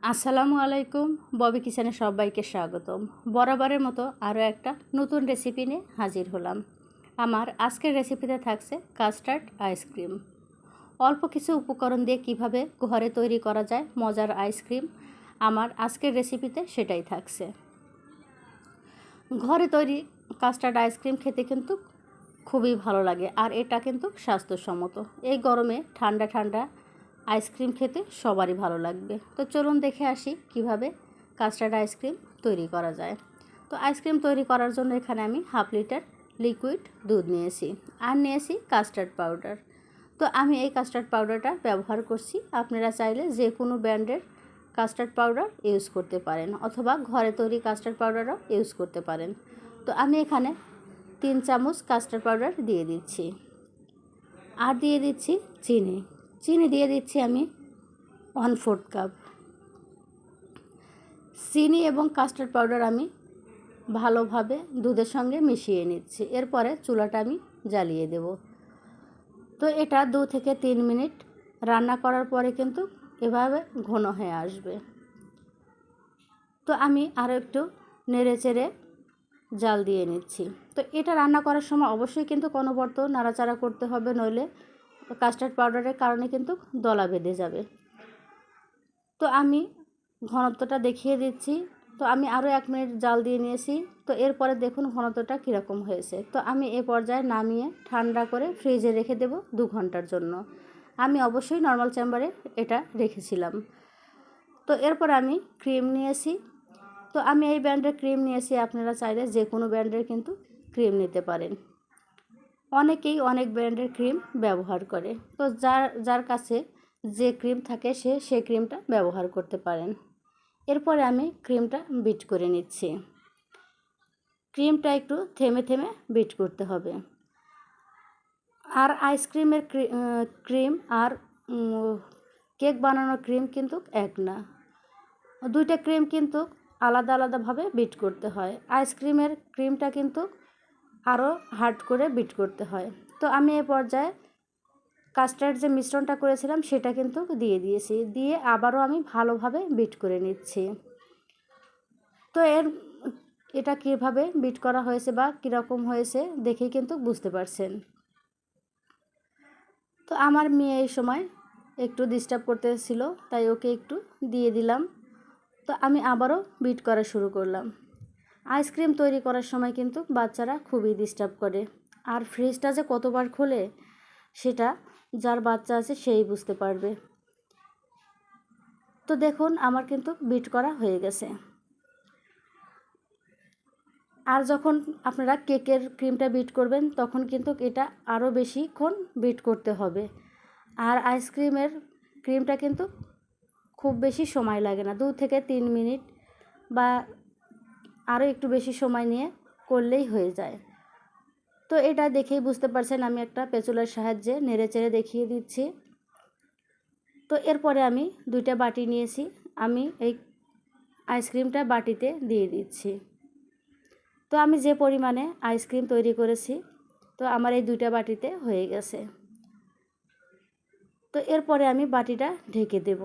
আসসালামু আলাইকুম। ববি কিচেনে সবাইকে স্বাগতম। বরাবরের মতো আরও একটা নতুন রেসিপি নিয়ে হাজির হলাম। আমার আজকের রেসিপিতে থাকছে কাস্টার্ড আইসক্রিম। অল্প কিছু উপকরণ দিয়ে কিভাবে ঘরে তৈরি করা যায় মজার আইসক্রিম, আমার আজকের রেসিপিতে সেটাই থাকছে। ঘরে তৈরি কাস্টার্ড আইসক্রিম খেতে কিন্তু খুবই ভালো লাগে, আর এটা কিন্তু স্বাস্থ্যসম্মত। এই গরমে ঠান্ডা ঠান্ডা আইসক্রিম খেতে সবারই ভালো লাগবে। তো চলুন দেখে আসি কিভাবে কাস্টার্ড আইসক্রিম তৈরি করা যায়। তো আইসক্রিম তৈরি করার জন্য এখানে আমি 1/2 লিটার লিকুইড দুধ নিয়েছি, আর নিয়েছি কাস্টার্ড পাউডার। তো আমি এই কাস্টার্ড পাউডারটা ব্যবহার করছি। আপনারা চাইলে যে কোনো ব্র্যান্ডের কাস্টার্ড পাউডার ইউজ করতে পারেন, অথবা ঘরে তৈরি কাস্টার্ড পাউডারও ইউজ করতে পারেন। তো আমি এখানে 3 চামচ কাস্টার্ড পাউডার দিয়ে দিচ্ছি, আর দিয়ে দিচ্ছি চিনি দিয়ে দিচ্ছি আমি 1/4 কাপ। চিনি এবং কাস্টার্ড পাউডার আমি ভালোভাবে দুধের সঙ্গে মিশিয়ে নিচ্ছি। এরপরে চুলাটা আমি জ্বালিয়ে দেব। তো এটা 2 থেকে 3 মিনিট রান্না করার পরে কিন্তু এভাবে ঘন হয়ে আসবে। তো আমি আরও একটু নেড়ে চেড়ে জাল দিয়ে নিচ্ছি। তো এটা রান্না করার সময় অবশ্যই কিন্তু অনবরত নাড়াচাড়া করতে হবে, নইলে কাস্টার্ড পাউডারের কারণে কিন্তু দলা বেঁধে যাবে। তো আমি ঘনত্বটা দেখিয়ে দিচ্ছি। তো আমি আরও 1 মিনিট জাল দিয়ে নিয়েছি। তো এরপরে দেখুন ঘনত্বটা কীরকম হয়েছে। তো আমি এ পর্যায়ে নামিয়ে ঠান্ডা করে ফ্রিজে রেখে দেব 2 ঘন্টার জন্য। আমি অবশ্যই নর্মাল চেম্বারে এটা রেখেছিলাম। তো এরপর আমি ক্রিম নিয়েছি। তো আমি এই ব্র্যান্ডের ক্রিম নিয়েছি, আপনারা চাইলে যে কোনো ব্র্যান্ডের কিন্তু ক্রিম নিতে পারেন। অনেকেই অনেক ব্র্যান্ডের ক্রিম ব্যবহার করে। তো যার কাছে যে ক্রিম থাকে সে ক্রিমটা ব্যবহার করতে পারেন। এরপরে আমি ক্রিমটা বিট করে নিচ্ছি। ক্রিমটা একটু থেমে থেমে বিট করতে হবে। আর আইসক্রিমের ক্রিম আর কেক বানানোর ক্রিম কিন্তু এক না, 2টা ক্রিম কিন্তু আলাদা আলাদাভাবে বিট করতে হয়। আইসক্রিমের ক্রিমটা কিন্তু আরও হার্ড করে বিট করতে হয়। তো আমি এ পর্যায়ে কাস্টার্ড যে মিশ্রণটা করেছিলাম সেটা কিন্তু দিয়ে দিয়েছি, দিয়ে আবারও আমি ভালোভাবে বিট করে নিচ্ছি। তো এটা কীভাবে বিট করা হয়েছে বা কীরকম হয়েছে দেখেই কিন্তু বুঝতে পারছেন। তো আমার মেয়ে এই সময় একটু ডিস্টার্ব করতেছিল, তাই ওকে একটু দিয়ে দিলাম। তো আমি আবারও বিট করা শুরু করলাম। আইসক্রিম তৈরি করার সময় কিন্তু বাচ্চারা খুবই ডিস্টার্ব করে, আর ফ্রিজটা যে কতবার খোলে সেটা যার বাচ্চা আছে সেই বুঝতে পারবে। তো দেখুন আমার কিন্তু বিট করা হয়ে গেছে। আর যখন আপনারা কেকের ক্রিমটা বিট করবেন তখন কিন্তু এটা আরও বেশিক্ষণ বিট করতে হবে। আর আইসক্রিমের ক্রিমটা কিন্তু খুব বেশি সময় লাগে না, 2 থেকে 3 মিনিট বা আরও একটু বেশি সময় নিয়ে করলেই হয়ে যায়। তো এটা দেখেই বুঝতে পারছেন আমি একটা পেঁচুলার সাহায্যে নেড়ে চেড়ে দেখিয়ে দিচ্ছি। তো এরপরে আমি 2টা বাটি নিয়েছি, আমি এই আইসক্রিমটা বাটিতে দিয়ে দিচ্ছি। তো আমি যে পরিমাণে আইসক্রিম তৈরি করেছি, তো আমার এই 2টা বাটিতে হয়ে গেছে। তো এরপরে আমি বাটিটা ঢেকে দেব।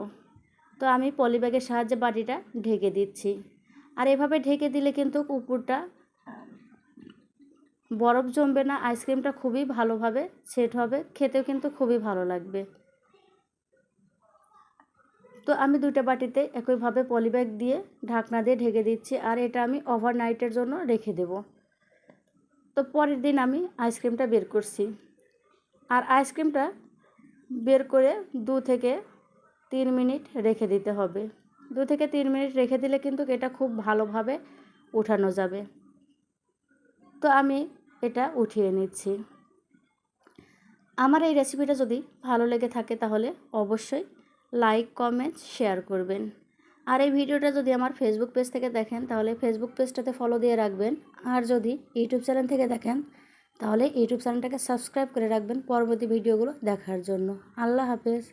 তো আমি পলিব্যাগের সাহায্যে বাটিটা ঢেকে দিচ্ছি। আর এভাবে ঢেকে দিলে কিন্তু উপরটা বরফ জমবে না, আইসক্রিমটা খুবই ভালোভাবে সেট হবে, খেতেও কিন্তু খুবই ভালো লাগবে। তো আমি 2টা বাটিতে একইভাবে পলিব্যাগ দিয়ে ঢাকনা দিয়ে ঢেকে দিচ্ছি, আর এটা আমি ওভারনাইটের জন্য রেখে দেব। তো পরের দিন আমি আইসক্রিমটা বের করছি, আর আইসক্রিমটা বের করে 2 থেকে 3 মিনিট রেখে দিতে হবে। 2 থেকে 3 মিনিট রেখে দিলে কিন্তু এটা খুব ভালোভাবে উঠানো যাবে। তো আমি এটা উঠিয়ে নিচ্ছি। আমার এই রেসিপিটা যদি ভালো লেগে থাকে তাহলে অবশ্যই লাইক, কমেন্ট, শেয়ার করবেন। আর এই ভিডিওটা যদি আমার ফেসবুক পেজ থেকে দেখেন তাহলে ফেসবুক পেজটাতে ফলো দিয়ে রাখবেন। আর যদি ইউটিউব চ্যানেল থেকে দেখেন তাহলে ইউটিউব চ্যানেলটাকে সাবস্ক্রাইব করে রাখবেন পরবর্তী ভিডিওগুলো দেখার জন্য। আল্লাহ হাফেজ।